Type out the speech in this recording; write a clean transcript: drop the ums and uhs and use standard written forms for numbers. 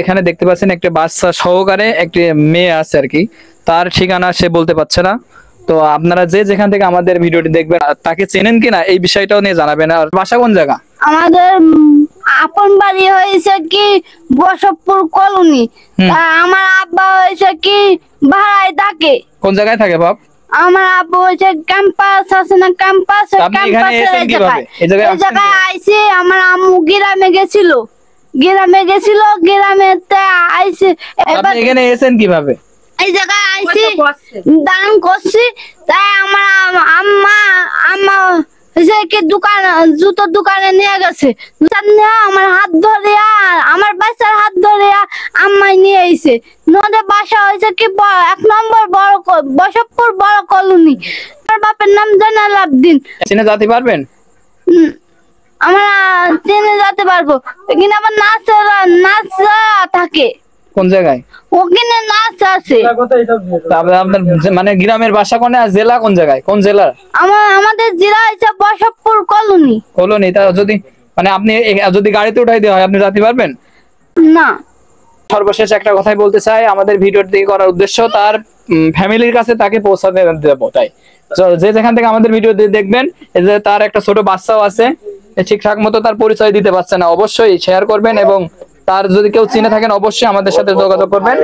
এখানে দেখতে পাচ্ছেন একটা বাচ্চা সহকারে একটি মেয়ে আছে আর কি, তার ঠিকানা সে বলতে পারছে না। তো আপনারা যে যেখান থেকে আমাদের ভিডিওটি দেখবেন তাকে চেনেন কিনা এই বিষয়টাও নিয়ে জানাবেন। আর বাসা কোন জায়গা? আমাদের আপন বাড়ি হয়েছে কি বসতপুর কলোনি। আমার আব্বা হয়েছে কি ভাড়ায় থাকে। কোন জায়গায় থাকে বাপ? আমার আব্বু হয়েছে ক্যাম্পাস আছে না, ক্যাম্পাস এই জায়গায় আইছি। আমার আম্মু গ্রামে গেছিল, গ্রামেতে আইছি। আপনি এখানে এসেছেন কিভাবে? এই জায়গায় আইছি দান করছি, তাই আমার আম্মা জুতোর দোকানে নিয়ে গেছে। আমার হাত ধরে, আমার বাচ্চার হাত ধরে আম্মাই নিয়ে আইছে। নদের বাসা হয়েছে কি 1 নম্বর বসতপুর বড় কলোনি। আমার বাপের নাম জানাল আবদিন। চিনে যেতে পারবেন? আমরা চিনে যেতে পারবো, কিন্তু আমার নাচ থাকে। কোন জায়গায়? ওখানে নাচ আছে। আপনার মানে গ্রামের বাসা কোনে আর জেলা কোন জায়গায়, কোন জেলা? আমাদের জেলা হচ্ছে বসতপুর কলোনি। কলোনি। তা যদি মানে আপনি যদি গাড়িতে উঠাই দেওয়া হয় আপনি যেতে পারবেন না? সর্বশেষ একটা কথাই বলতে চাই, আমাদের ভিডিওটি করার উদ্দেশ্য তার ফ্যামিলির কাছে তাকে পৌঁছাতে দেবো। তাই যে যেখান থেকে আমাদের ভিডিও দেখবেন, এই যে তার একটা ছোট বাচ্চাও আছে, ঠিকঠাক মতো তার পরিচয় দিতে পারছে না, অবশ্যই শেয়ার করবেন এবং তার যদি কেউ চিনে থাকেন অবশ্যই আমাদের সাথে যোগাযোগ করবেন।